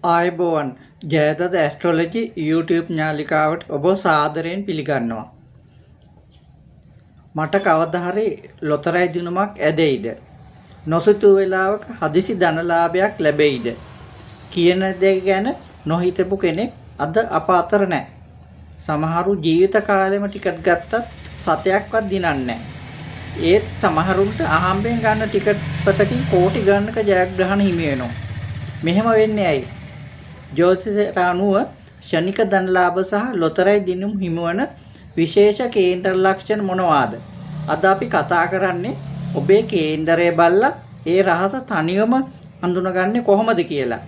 ආයුබෝවන් ජයදත astrology YouTube ඥාලිකාවට ඔබ සාදරයෙන් පිළිගන්නවා. මට කවදා හරි ලොතරැයි දිනුමක් ඇදෙයිද? නොසිතූ වෙලාවක හදිසි ධනලාභයක් ලැබෙයිද? කියන දේ ගැන නොහිතපු කෙනෙක් අද අප අතර නැහැ. සමහරු ජීවිත කාලෙම ටිකට් ගත්තත් සතයක්වත් දිනන්නේ නැහැ. ඒත් සමහරුන්ට අහම්බෙන් ගන්න ටිකට් පතකින් කෝටි ගණනක ජයග්‍රහණ හිමි වෙනවා. මෙහෙම වෙන්නේ ඇයි? ජෝතිෂයට අනුව ශනික ධනලාභ සහ ලොතරැයි දිනුම් හිමිවන විශේෂ කේන්ද්‍ර ලක්ෂණ මොනවාද? අද අපි කතා කරන්නේ ඔබේ කේන්දරය බලලා ඒ රහස තනියම හඳුනගන්නේ කොහොමද කියලා.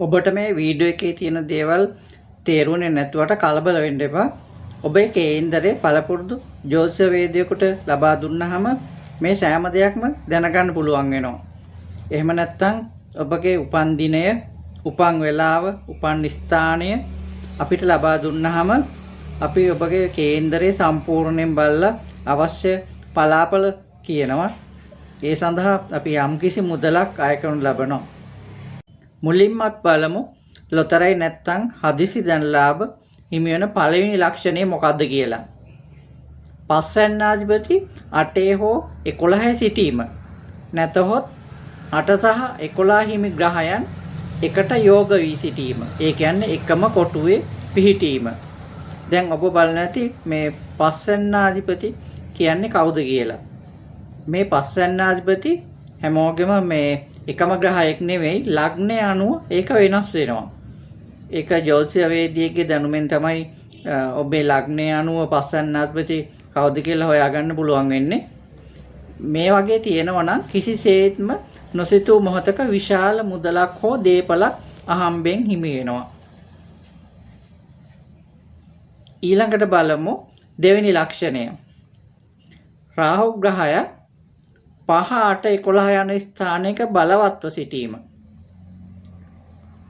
ඔබට මේ වීඩියෝ එකේ තියෙන දේවල් තේරුනේ නැතුවට කලබල වෙන්න එපා. ඔබේ කේන්දරේ පළපුරුදු ජෝතිෂ වේදිකෙකුට ලබා දුන්නාම මේ සෑම දෙයක්ම දැනගන්න පුළුවන් වෙනවා. එහෙම නැත්නම් ඔබගේ උපන් දිනය, උපන් වේලාව, උපන් ස්ථානය අපිට ලබා දුන්නාම අපි ඔබගේ කේන්දරේ සම්පූර්ණයෙන් බලලා අවශ්‍ය පලාපල කියනවා. ඒ සඳහා අපි යම්කිසි මුදලක් අය කරනු ලබනවා. මුලින්ම අපි බලමු ලොතරැයි නැත්නම් හදිසි ධනලාභ හිමි වෙන පළවෙනි ලක්ෂණය මොකක්ද කියලා. පස්වැන්නාධිපති 8 හෝ 11 සිටීම. නැතහොත් 8 සහ 11 හිමි ග්‍රහයන් එකට යෝග වී සිටීම. ඒ කියන්නේ එකම කොටුවේ පිහිටීම. දැන් ඔබ බලන ඇති මේ පස්වැන්නාධිපති කියන්නේ කවුද කියලා. මේ පස්වැන්නාධිපති හැමෝගෙම මේ එකම ග්‍රහයක් නෙවෙයි, ලග්නය අනුව ඒක වෙනස් වෙනවා. ඒක ජෝතිෂ වේදිකේ දැනුමෙන් තමයි ඔබේ ලග්නය අනුව පස්වැන්නාධිපති කවුද කියලා හොයාගන්න පුළුවන් වෙන්නේ. මේ වගේ තියෙනවා නම් කිසිසේත්ම නොසිතූ මොහතක විශාල මුදලක් හෝ දේපලක් අහම්බෙන් හිමි වෙනවා. ඊළඟට බලමු දෙවෙනි ලක්ෂණය. රාහු ග්‍රහය 5, 8, 11 යන ස්ථානයක බලවත්ව සිටීම.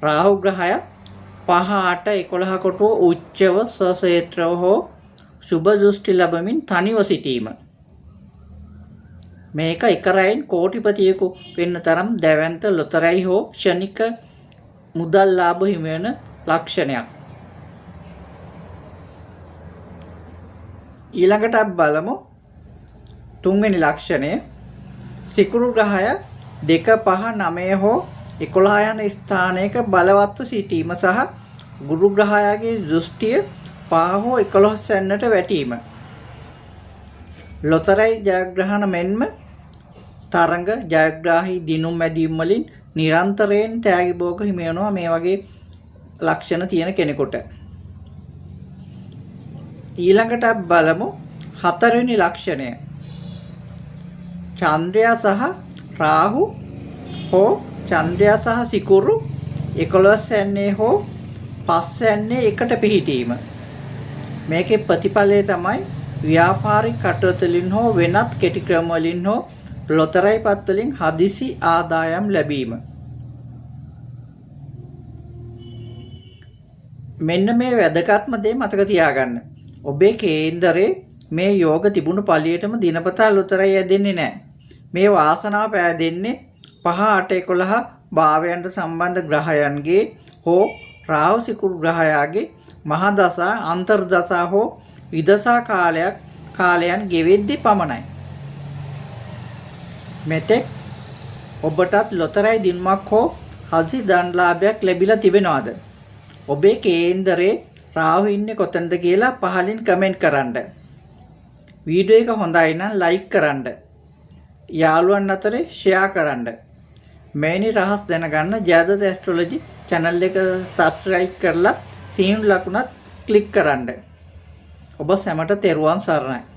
රාහු ග්‍රහය 5, 8, 11 කොටුව උච්චව ස්වක්ෂේත්‍රව හෝ සුභ දෘෂ්ටි ලැබමින් තනිව සිටීම. මේක එක රැයින් කෝටිපතියෙකු වෙන්න තරම් දැවැන්ත ලොතරැයි හෝ ශනික මුදල් ලාභ හිමි වෙන ලක්ෂණයක්. ඊළඟට අපි බලමු තුන්වෙනි ලක්ෂණය. සිකුරු ග්‍රහය 2, 5, 9 හෝ 11 යන ස්ථානයක බලවත්ව සිටීම සහ ගුරු ග්‍රහයාගේ දෘෂ්ටිය 5 හෝ 11 යන්නට වැටීම. ලොතරැයි ජයග්‍රහණ මෙන්ම තරඟ ජයග්‍රාහී දිනුම් මැදීම් වලින් නිරන්තරයෙන් තෑගි භෝග හිමි වෙනවා මේ වගේ ලක්ෂණ තියෙන කෙනෙකුට. ඊළඟට අපි බලමු හතරවෙනි ලක්ෂණය. චන්ද්‍රයා සහ රාහු හෝ චන්ද්‍රයා සහ සිකුරු 11 යන්නේ හෝ 5 යන්නේ එකට පිහිටීම. මේකේ ප්‍රතිඵලය තමයි ව්‍යාපාරික කටයුතු වලින් හෝ වෙනත් කෙටි ක්‍රම වලින් හෝ ලොතරැයි පත් වලින් හදිසි ආදායම් ලැබීම. මෙන්න මේ වැදගත්ම දේ මතක තියාගන්න. ඔබේ කේන්දරේ මේ යෝග තිබුණු පළියටම දිනපතා ලොතරැයි ඇදෙන්නේ නැහැ. මේ වාසනාව පෑදෙන්නේ 5, 8, 11 භාවයන්ට සම්බන්ධ ග්‍රහයන්ගේ හෝ රාහු සිකුරු ග්‍රහයාගේ මහා දසා, අන්තර් දසා හෝ විදසා කාලයන් ගෙවෙද්දී පමණයි. මෙතෙක් ඔබටත් ලොතරැයි දිනුමක් හෝ හදිසි ධනලාභයක් ලැබිලා තිබෙනවද? ඔබේ කේන්දරේ රාහු ඉන්නේ කොතනද කියලා පහලින් කමෙන්ට් කරන්න. වීඩියෝ එක හොඳයි නම් ලයික් කරන්න. යාළුවන් අතරේ ෂෙයා කරන්න. මේනි රහස් දැනගන්න ජයදත ඇස්ට්‍රොලොජි channel එක subscribe කරලා සීන් ලකුණත් ක්ලික් කරන්න. ඔබ සැමට තෙරුවන් සරණයි.